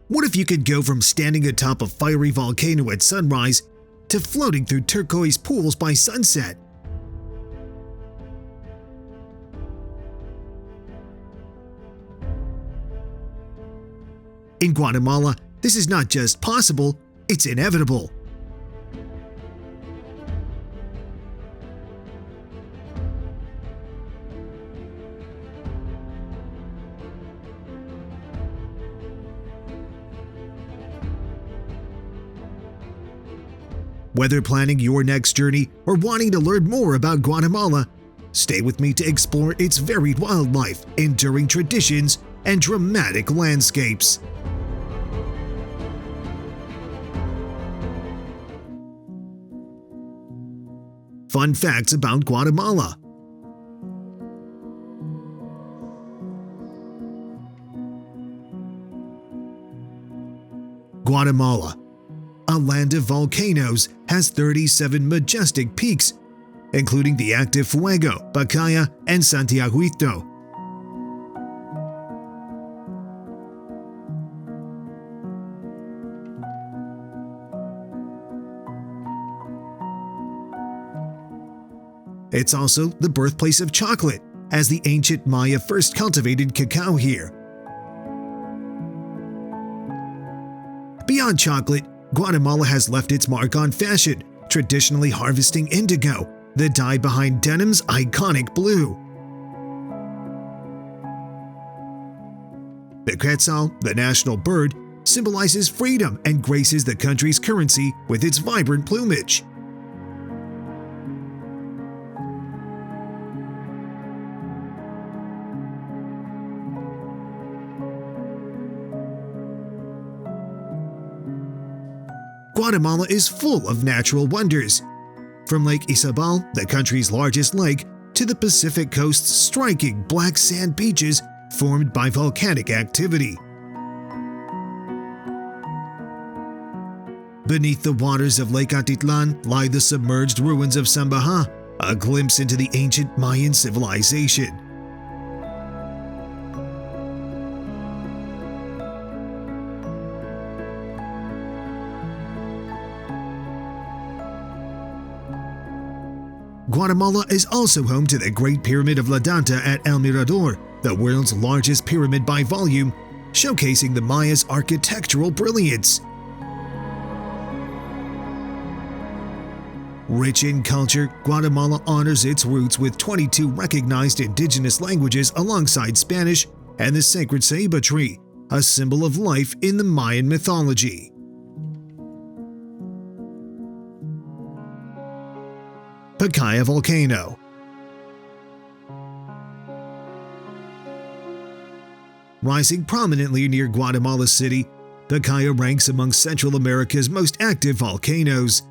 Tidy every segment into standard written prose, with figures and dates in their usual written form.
What if you could go from standing atop a fiery volcano at sunrise to floating through turquoise pools by sunset? In Guatemala, this is not just possible, it's inevitable. Whether planning your next journey or wanting to learn more about Guatemala, stay with me to explore its varied wildlife, enduring traditions, and dramatic landscapes. Fun facts about Guatemala. Guatemala, a land of volcanoes, has 37 majestic peaks, including the active Fuego, Pacaya, and Santiaguito. It's also the birthplace of chocolate, as the ancient Maya first cultivated cacao here. Beyond chocolate, Guatemala has left its mark on fashion, traditionally harvesting indigo, the dye behind denim's iconic blue. The Quetzal, the national bird, symbolizes freedom and graces the country's currency with its vibrant plumage. Guatemala is full of natural wonders. From Lake Izabal, the country's largest lake, to the Pacific coast's striking black sand beaches formed by volcanic activity. Beneath the waters of Lake Atitlán lie the submerged ruins of Sambaja, a glimpse into the ancient Mayan civilization. Guatemala is also home to the Great Pyramid of La Danta at El Mirador, the world's largest pyramid by volume, showcasing the Maya's architectural brilliance. Rich in culture, Guatemala honors its roots with 22 recognized indigenous languages alongside Spanish and the sacred ceiba tree, a symbol of life in the Mayan mythology. Pacaya Volcano. Rising prominently near Guatemala City, Pacaya ranks among Central America's most active volcanoes.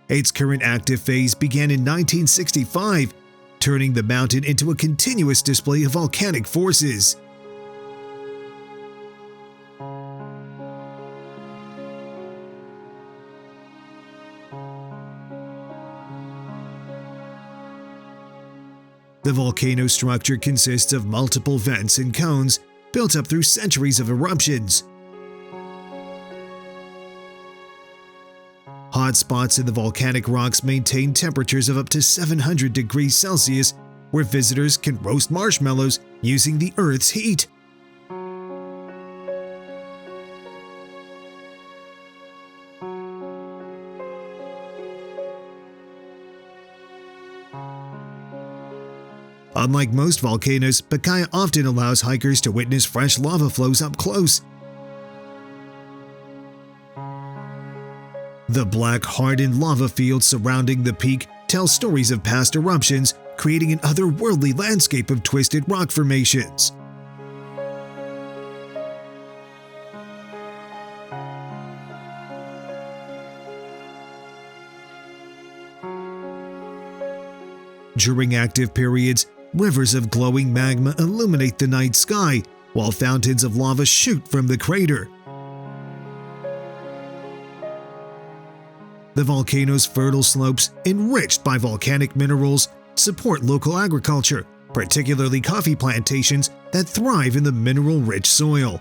Its current active phase began in 1965, turning the mountain into a continuous display of volcanic forces. The volcano structure consists of multiple vents and cones built up through centuries of eruptions. Hot spots in the volcanic rocks maintain temperatures of up to 700 degrees Celsius, where visitors can roast marshmallows using the Earth's heat. Unlike most volcanoes, Pacaya often allows hikers to witness fresh lava flows up close. The black, hardened lava fields surrounding the peak tell stories of past eruptions, creating an otherworldly landscape of twisted rock formations. During active periods, rivers of glowing magma illuminate the night sky, while fountains of lava shoot from the crater. The volcano's fertile slopes, enriched by volcanic minerals, support local agriculture, particularly coffee plantations that thrive in the mineral-rich soil.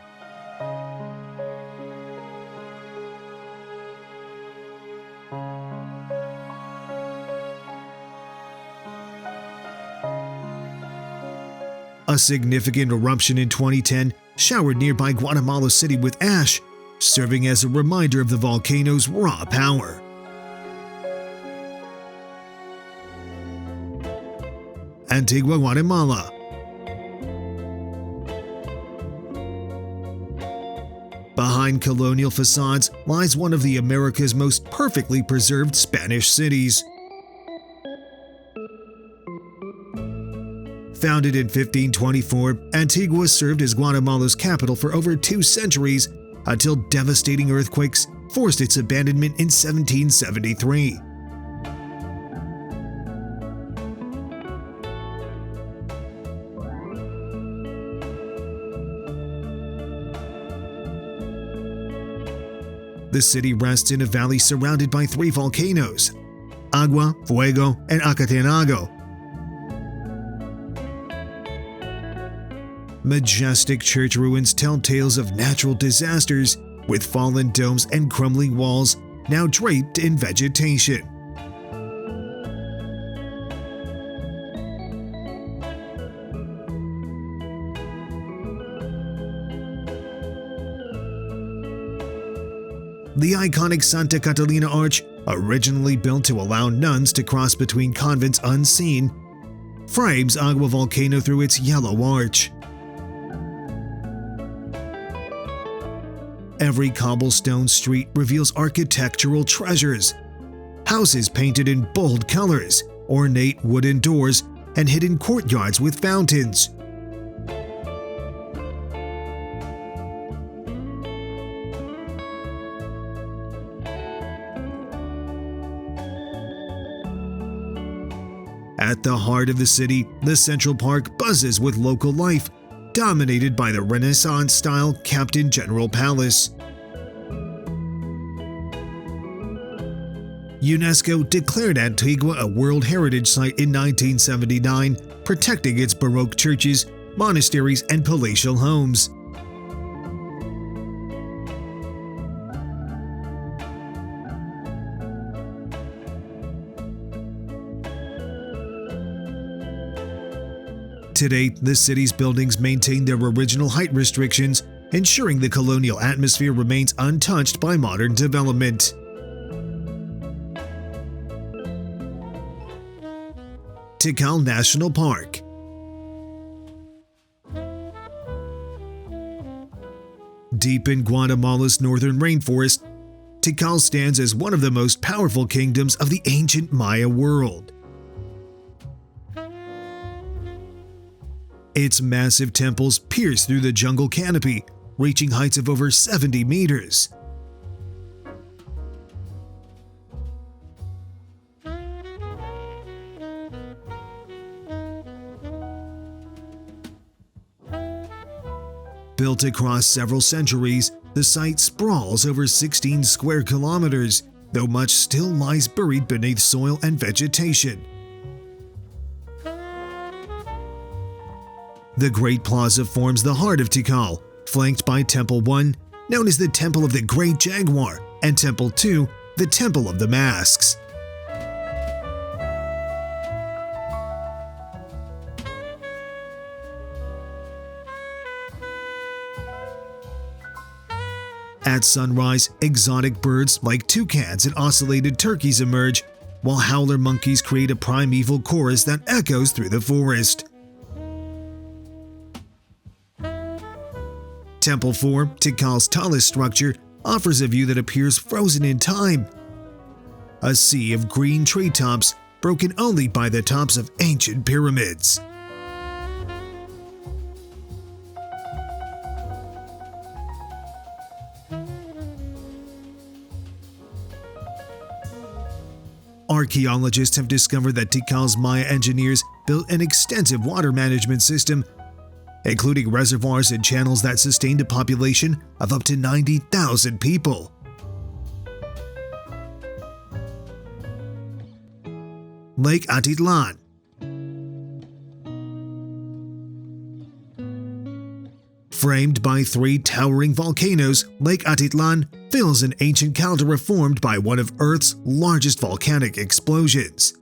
A significant eruption in 2010 showered nearby Guatemala City with ash, serving as a reminder of the volcano's raw power. Antigua Guatemala. Behind colonial facades lies one of the America's most perfectly preserved Spanish cities. Founded in 1524, Antigua served as Guatemala's capital for over 2 centuries until devastating earthquakes forced its abandonment in 1773. The city rests in a valley surrounded by 3 volcanoes: Agua, Fuego, and Acatenango. Majestic church ruins tell tales of natural disasters, with fallen domes and crumbling walls now draped in vegetation. The iconic Santa Catalina Arch, originally built to allow nuns to cross between convents unseen, frames Agua Volcano through its yellow arch. Every cobblestone street reveals architectural treasures: houses painted in bold colors, ornate wooden doors, and hidden courtyards with fountains. At the heart of the city, the Central Park buzzes with local life, dominated by the Renaissance-style Captain General Palace. UNESCO declared Antigua a World Heritage Site in 1979, protecting its Baroque churches, monasteries, and palatial homes. Today, the city's buildings maintain their original height restrictions, ensuring the colonial atmosphere remains untouched by modern development. Tikal National Park. Deep in Guatemala's northern rainforest, Tikal stands as one of the most powerful kingdoms of the ancient Maya world. Its massive temples pierce through the jungle canopy, reaching heights of over 70 meters. Built across several centuries, the site sprawls over 16 square kilometers, though much still lies buried beneath soil and vegetation. The Great Plaza forms the heart of Tikal, flanked by Temple 1, known as the Temple of the Great Jaguar, and Temple 2, the Temple of the Masks. At sunrise, exotic birds like toucans and ocellated turkeys emerge, while howler monkeys create a primeval chorus that echoes through the forest. Temple 4, Tikal's tallest structure, offers a view that appears frozen in time. A sea of green treetops, broken only by the tops of ancient pyramids. Archaeologists have discovered that Tikal's Maya engineers built an extensive water management system, including reservoirs and channels that sustained a population of up to 90,000 people. Lake Atitlán. Framed by three towering volcanoes, Lake Atitlán fills an ancient caldera formed by one of Earth's largest volcanic explosions.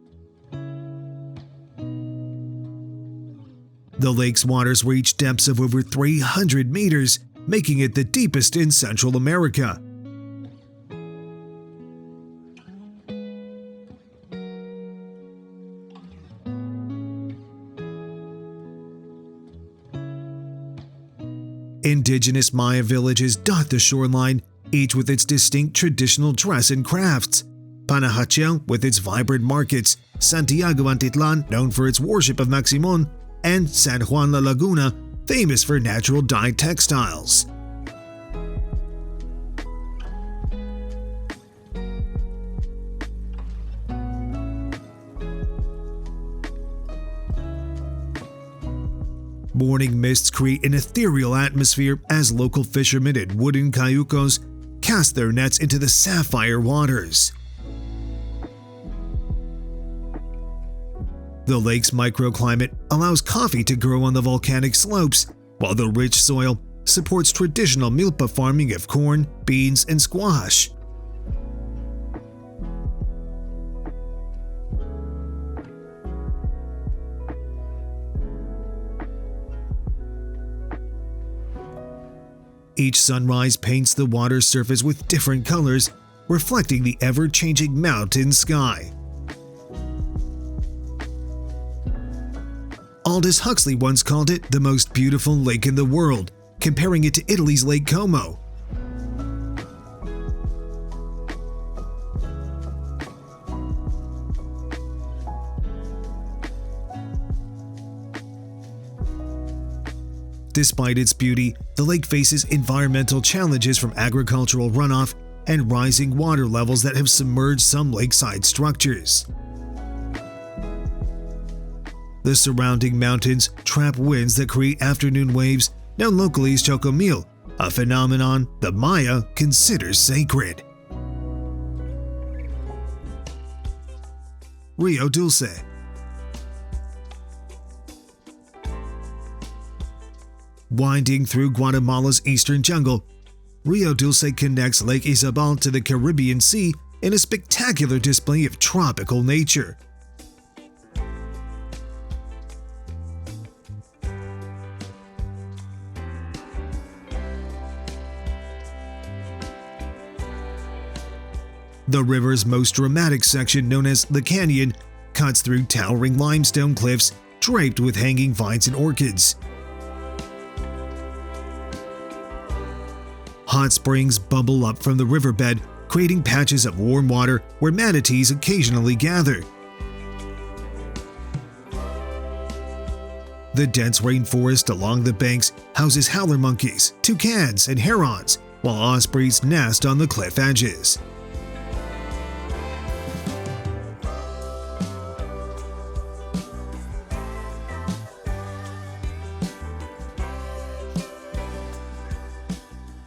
The lake's waters reach depths of over 300 meters, making it the deepest in Central America. Indigenous Maya villages dot the shoreline, each with its distinct traditional dress and crafts. Panajachel with its vibrant markets, Santiago Atitlán known for its worship of Maximon, and San Juan La Laguna famous for natural dyed textiles. Morning mists create an ethereal atmosphere as local fishermen in wooden cayucos cast their nets into the sapphire waters. The lake's microclimate allows coffee to grow on the volcanic slopes, while the rich soil supports traditional milpa farming of corn, beans, and squash. Each sunrise paints the water's surface with different colors, reflecting the ever-changing mountain sky. Aldous Huxley once called it the most beautiful lake in the world, comparing it to Italy's Lake Como. Despite its beauty, the lake faces environmental challenges from agricultural runoff and rising water levels that have submerged some lakeside structures. The surrounding mountains trap winds that create afternoon waves, known locally as chocomil, a phenomenon the Maya considers sacred. Río Dulce. Winding through Guatemala's eastern jungle, Río Dulce connects Lake Izabal to the Caribbean Sea in a spectacular display of tropical nature. The river's most dramatic section, known as the Canyon, cuts through towering limestone cliffs draped with hanging vines and orchids. Hot springs bubble up from the riverbed, creating patches of warm water where manatees occasionally gather. The dense rainforest along the banks houses howler monkeys, toucans, and herons, while ospreys nest on the cliff edges.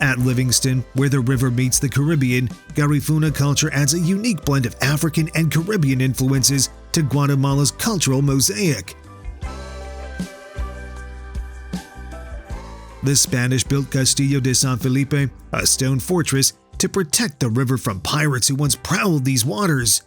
At Livingston, where the river meets the Caribbean, Garifuna culture adds a unique blend of African and Caribbean influences to Guatemala's cultural mosaic. The Spanish-built Castillo de San Felipe, a stone fortress to protect the river from pirates who once prowled these waters.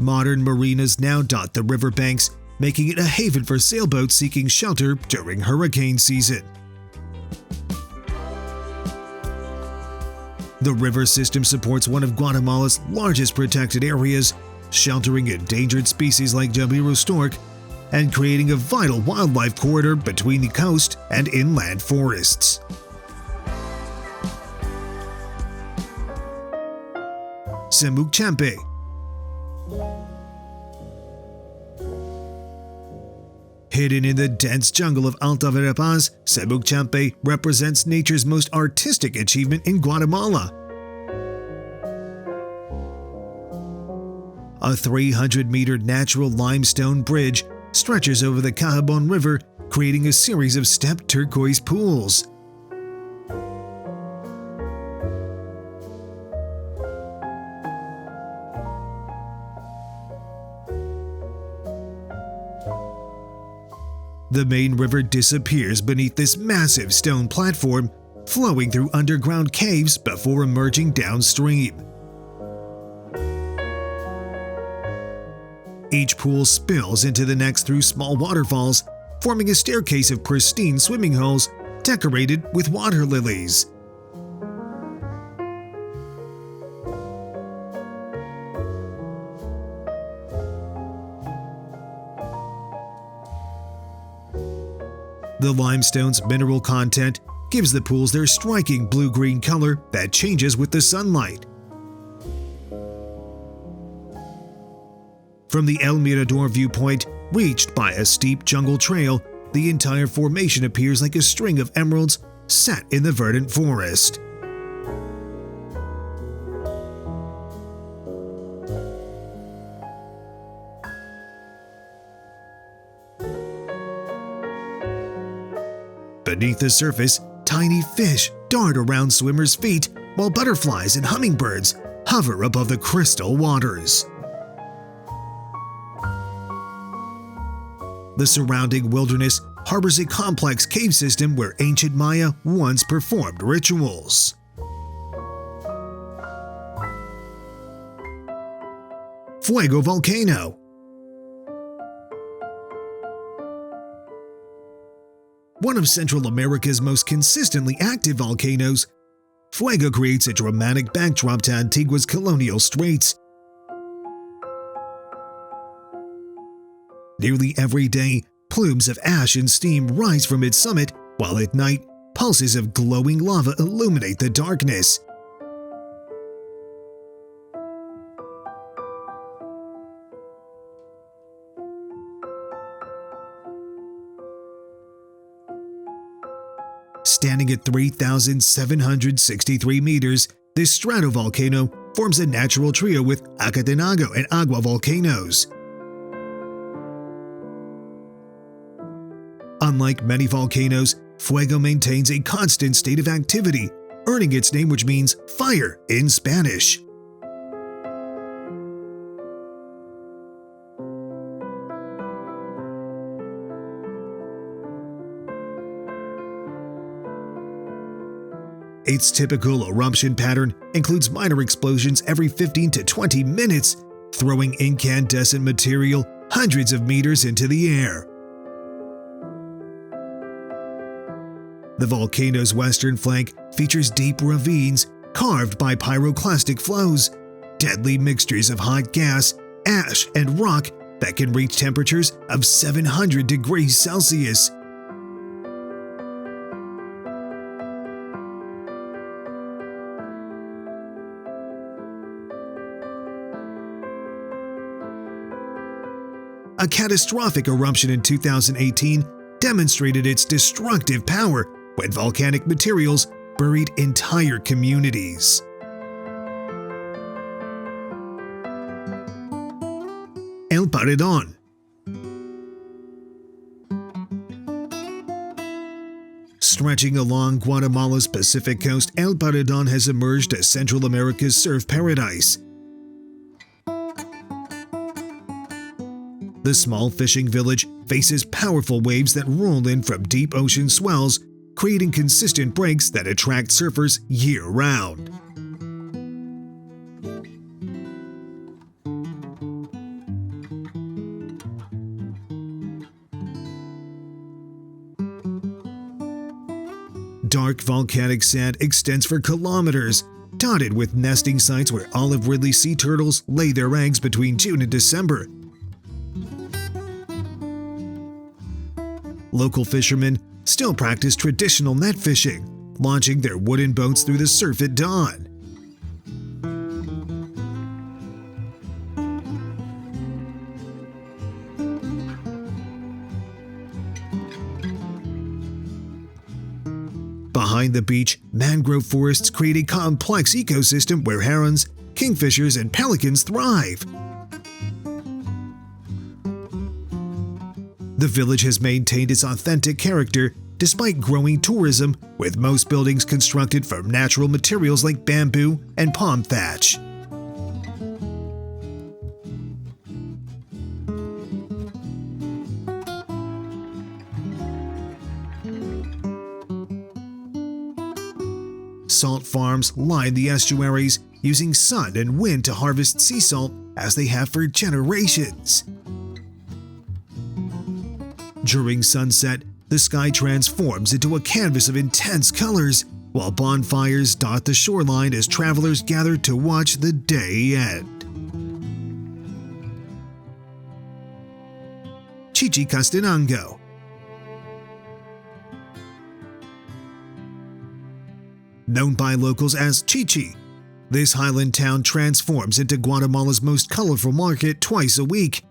Modern marinas now dot the riverbanks, making it a haven for sailboats seeking shelter during hurricane season. The river system supports one of Guatemala's largest protected areas, sheltering endangered species like Jabiru stork and creating a vital wildlife corridor between the coast and inland forests. Semuc Champey. Hidden in the dense jungle of Alta Verapaz, Semuc Champey represents nature's most artistic achievement in Guatemala. A 300-meter natural limestone bridge stretches over the Cahabon River, creating a series of stepped turquoise pools. The main river disappears beneath this massive stone platform, flowing through underground caves before emerging downstream. Each pool spills into the next through small waterfalls, forming a staircase of pristine swimming holes decorated with water lilies. The limestone's mineral content gives the pools their striking blue-green color that changes with the sunlight. From the El Mirador viewpoint, reached by a steep jungle trail, the entire formation appears like a string of emeralds set in the verdant forest. Beneath the surface, tiny fish dart around swimmers' feet, while butterflies and hummingbirds hover above the crystal waters. The surrounding wilderness harbors a complex cave system where ancient Maya once performed rituals. Fuego Volcano. One of Central America's most consistently active volcanoes, Fuego creates a dramatic backdrop to Antigua's colonial straits. Nearly every day, plumes of ash and steam rise from its summit, while at night, pulses of glowing lava illuminate the darkness. Standing at 3,763 meters, this stratovolcano forms a natural trio with Acatenango and Agua volcanoes. Unlike many volcanoes, Fuego maintains a constant state of activity, earning its name, which means fire in Spanish. Its typical eruption pattern includes minor explosions every 15 to 20 minutes, throwing incandescent material hundreds of meters into the air. The volcano's western flank features deep ravines carved by pyroclastic flows, deadly mixtures of hot gas, ash, and rock that can reach temperatures of 700 degrees Celsius. A catastrophic eruption in 2018 demonstrated its destructive power when volcanic materials buried entire communities. El Paredon. Stretching along Guatemala's Pacific coast, El Paredon has emerged as Central America's surf paradise. The small fishing village faces powerful waves that roll in from deep ocean swells, creating consistent breaks that attract surfers year-round. Dark volcanic sand extends for kilometers, dotted with nesting sites where olive ridley sea turtles lay their eggs between June and December. Local fishermen still practice traditional net fishing, launching their wooden boats through the surf at dawn. Behind the beach, mangrove forests create a complex ecosystem where herons, kingfishers, and pelicans thrive. The village has maintained its authentic character despite growing tourism, with most buildings constructed from natural materials like bamboo and palm thatch. Salt farms line the estuaries, using sun and wind to harvest sea salt as they have for generations. During sunset, the sky transforms into a canvas of intense colors, while bonfires dot the shoreline as travelers gather to watch the day end. Chichicastenango. Known by locals as Chichi, this highland town transforms into Guatemala's most colorful market twice a week.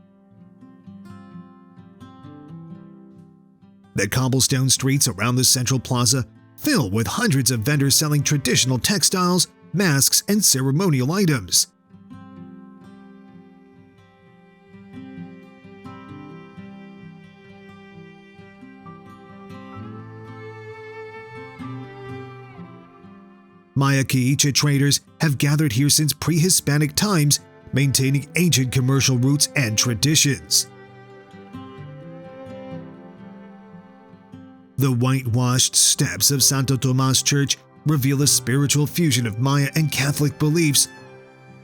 The cobblestone streets around the central plaza fill with hundreds of vendors selling traditional textiles, masks, and ceremonial items. Mayan traders have gathered here since pre-Hispanic times, maintaining ancient commercial routes and traditions. The whitewashed steps of Santo Tomas Church reveal a spiritual fusion of Maya and Catholic beliefs,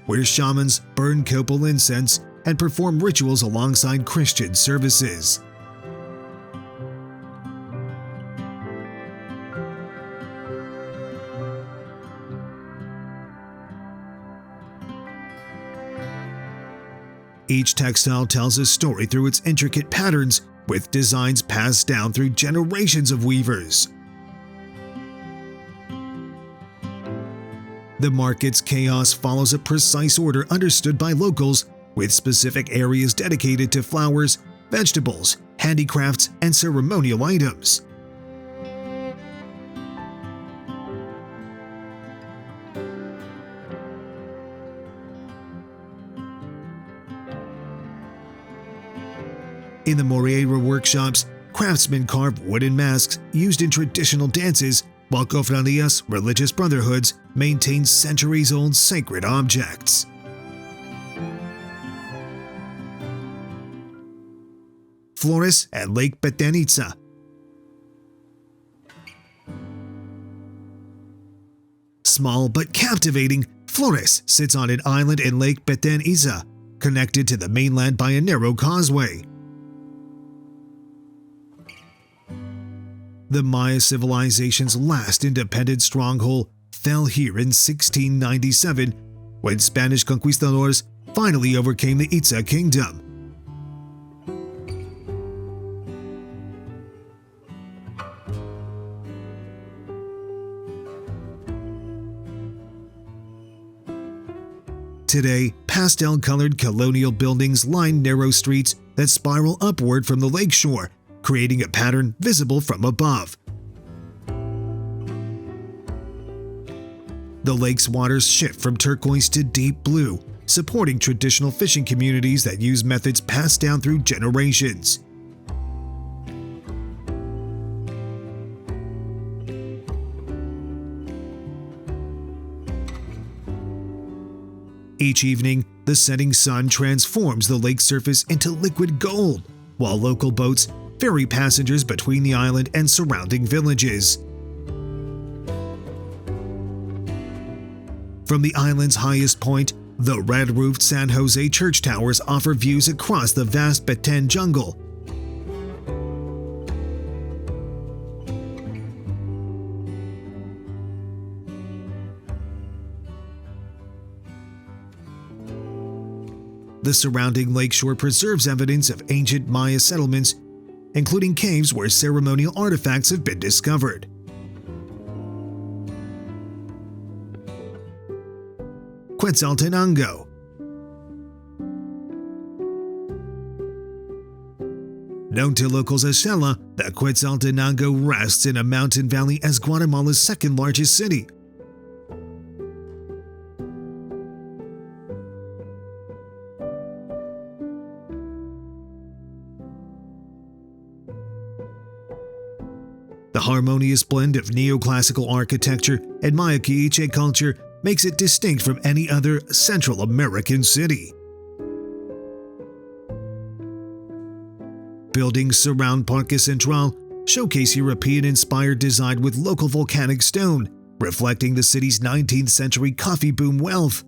where shamans burn copal incense and perform rituals alongside Christian services. Each textile tells a story through its intricate patterns, with designs passed down through generations of weavers. The market's chaos follows a precise order understood by locals, with specific areas dedicated to flowers, vegetables, handicrafts, and ceremonial items. In the Moreira workshops, craftsmen carve wooden masks used in traditional dances, while cofradías, religious brotherhoods, maintain centuries-old sacred objects. Flores and Lake Peten, Itza. Small but captivating, Flores sits on an island in Lake Peten, Itza, connected to the mainland by a narrow causeway. The Maya civilization's last independent stronghold fell here in 1697, when Spanish conquistadors finally overcame the Itza kingdom. Today, pastel-colored colonial buildings line narrow streets that spiral upward from the lakeshore, creating a pattern visible from above. The lake's waters shift from turquoise to deep blue, supporting traditional fishing communities that use methods passed down through generations. Each evening, the setting sun transforms the lake's surface into liquid gold, while local boats ferry passengers between the island and surrounding villages. From the island's highest point, the red-roofed San Jose church towers offer views across the vast Peten jungle. The surrounding lakeshore preserves evidence of ancient Maya settlements, including caves where ceremonial artifacts have been discovered. Quetzaltenango. Known to locals as Shela, the Quetzaltenango rests in a mountain valley as Guatemala's second largest city. The harmonious blend of neoclassical architecture and Maya culture makes it distinct from any other Central American city. Buildings surround Parque Central, showcase European-inspired design with local volcanic stone, reflecting the city's 19th century coffee boom wealth.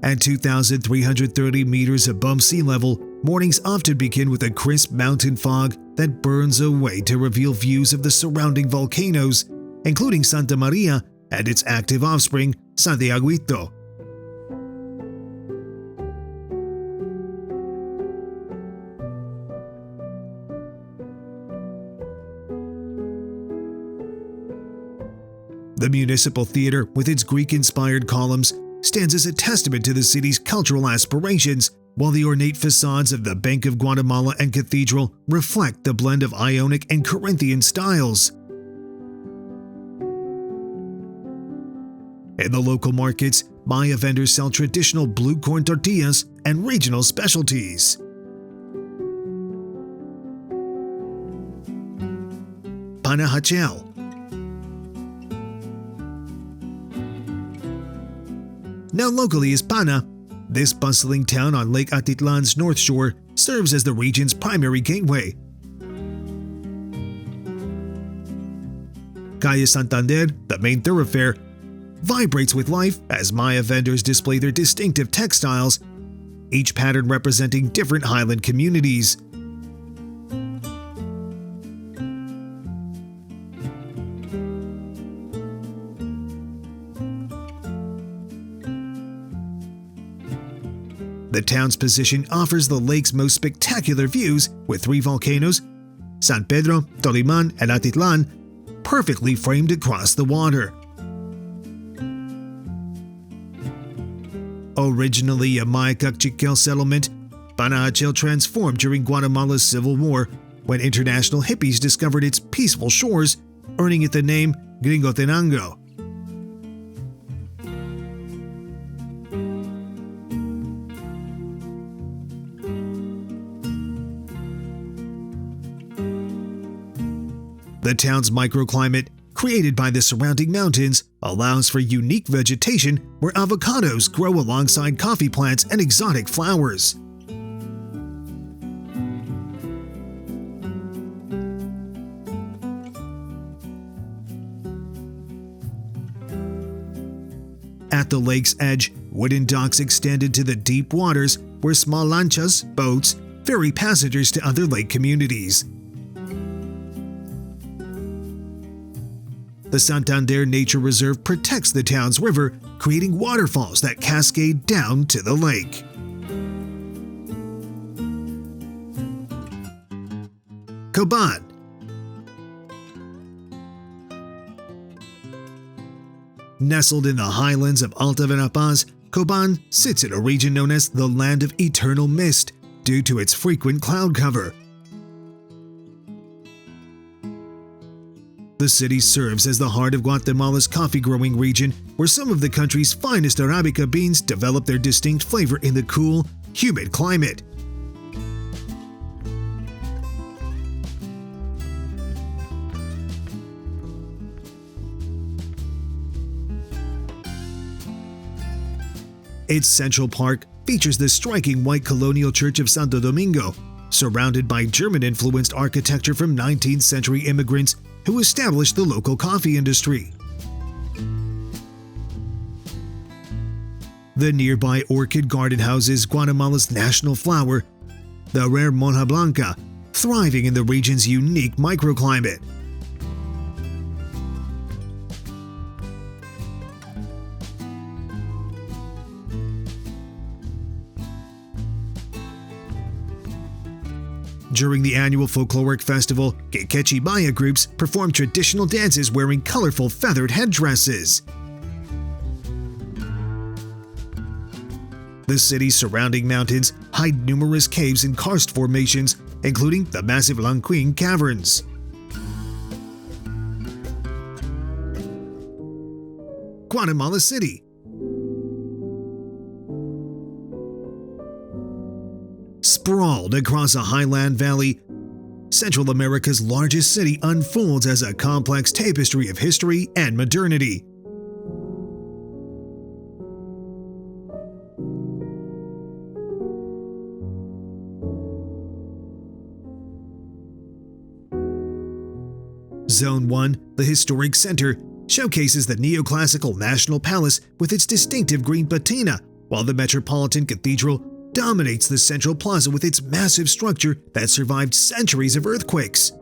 At 2,330 meters above sea level, mornings often begin with a crisp mountain fog that burns away to reveal views of the surrounding volcanoes, including Santa Maria and its active offspring, Santiaguito. The Municipal Theater, with its Greek-inspired columns, stands as a testament to the city's cultural aspirations, while the ornate facades of the Bank of Guatemala and Cathedral reflect the blend of Ionic and Corinthian styles. In the local markets, Maya vendors sell traditional blue corn tortillas and regional specialties. Panajachel. Known locally as Pana, this bustling town on Lake Atitlán's north shore serves as the region's primary gateway. Calle Santander, the main thoroughfare, vibrates with life as Maya vendors display their distinctive textiles, each pattern representing different highland communities. The town's position offers the lake's most spectacular views, with 3 volcanoes, San Pedro, Toliman, and Atitlán, perfectly framed across the water. Originally a Maya Chichicastenango settlement, Panajachel transformed during Guatemala's Civil War when international hippies discovered its peaceful shores, earning it the name Gringotenango. The town's microclimate, created by the surrounding mountains, allows for unique vegetation where avocados grow alongside coffee plants and exotic flowers. At the lake's edge, wooden docks extend into the deep waters where small lanchas, boats, ferry passengers to other lake communities. The Santander Nature Reserve protects the town's river, creating waterfalls that cascade down to the lake. Cobán. Nestled in the highlands of Alta Verapaz, Cobán sits in a region known as the Land of Eternal Mist due to its frequent cloud cover. The city serves as the heart of Guatemala's coffee-growing region, where some of the country's finest Arabica beans develop their distinct flavor in the cool, humid climate. Its Central Park features the striking white colonial church of Santo Domingo, surrounded by German-influenced architecture from 19th century immigrants who established the local coffee industry. The nearby orchid garden houses Guatemala's national flower, the rare Monja Blanca, thriving in the region's unique microclimate. During the annual folkloric festival, Quequechi Maya groups perform traditional dances wearing colorful feathered headdresses. The city's surrounding mountains hide numerous caves and karst formations, including the massive Lanquin Caverns. Guatemala City. Sprawled across a highland valley, Central America's largest city unfolds as a complex tapestry of history and modernity. Zone 1, the historic center, showcases the neoclassical National Palace with its distinctive green patina, while the Metropolitan Cathedral dominates the central plaza with its massive structure that survived centuries of earthquakes.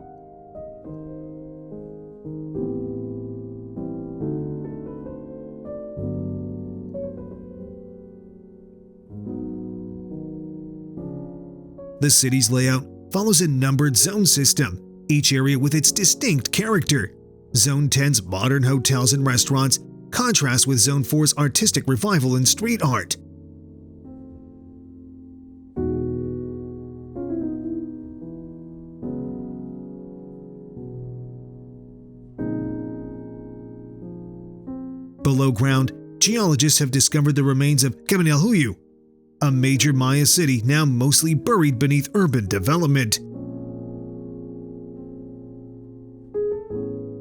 The city's layout follows a numbered zone system, each area with its distinct character. Zone 10's modern hotels and restaurants contrast with Zone 4's artistic revival and street art. Below ground, geologists have discovered the remains of Cabanilhuyu, a major Maya city now mostly buried beneath urban development.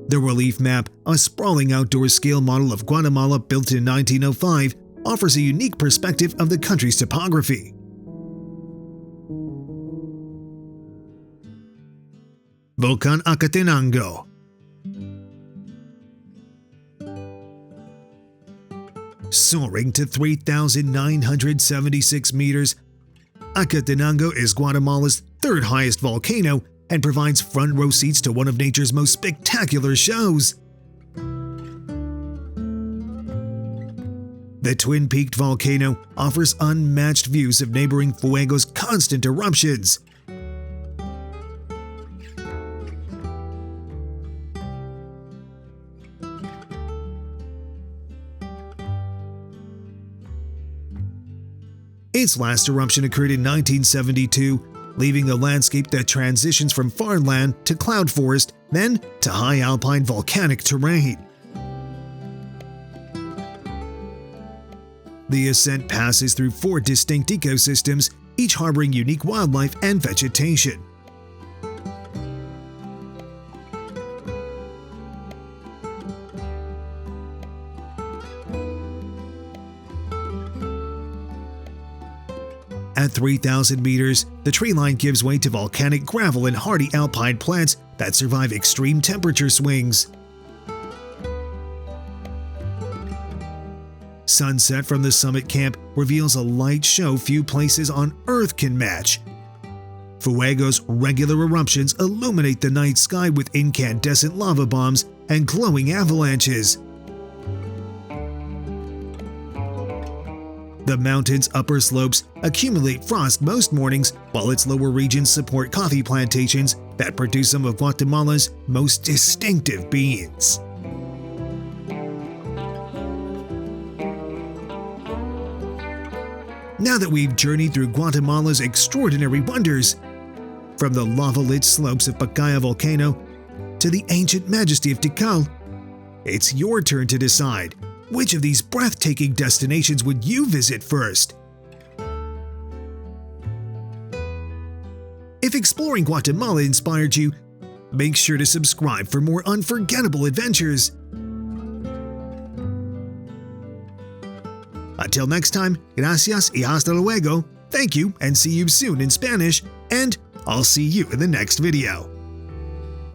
The relief map, a sprawling outdoor-scale model of Guatemala built in 1905, offers a unique perspective of the country's topography. Volcán Acatenango. Soaring to 3,976 meters, Acatenango is Guatemala's third highest volcano and provides front-row seats to one of nature's most spectacular shows. The twin-peaked volcano offers unmatched views of neighboring Fuego's constant eruptions. Its last eruption occurred in 1972, leaving a landscape that transitions from farmland to cloud forest, then to high alpine volcanic terrain. The ascent passes through 4 distinct ecosystems, each harboring unique wildlife and vegetation. At 3,000 meters, the tree line gives way to volcanic gravel and hardy alpine plants that survive extreme temperature swings. Sunset from the summit camp reveals a light show few places on Earth can match. Fuego's regular eruptions illuminate the night sky with incandescent lava bombs and glowing avalanches. The mountain's upper slopes accumulate frost most mornings, while its lower regions support coffee plantations that produce some of Guatemala's most distinctive beans. Now that we've journeyed through Guatemala's extraordinary wonders, from the lava-lit slopes of Pacaya Volcano to the ancient majesty of Tikal, it's your turn to decide. Which of these breathtaking destinations would you visit first? If exploring Guatemala inspired you, make sure to subscribe for more unforgettable adventures. Until next time, gracias y hasta luego. Thank you and see you soon in Spanish, and I'll see you in the next video.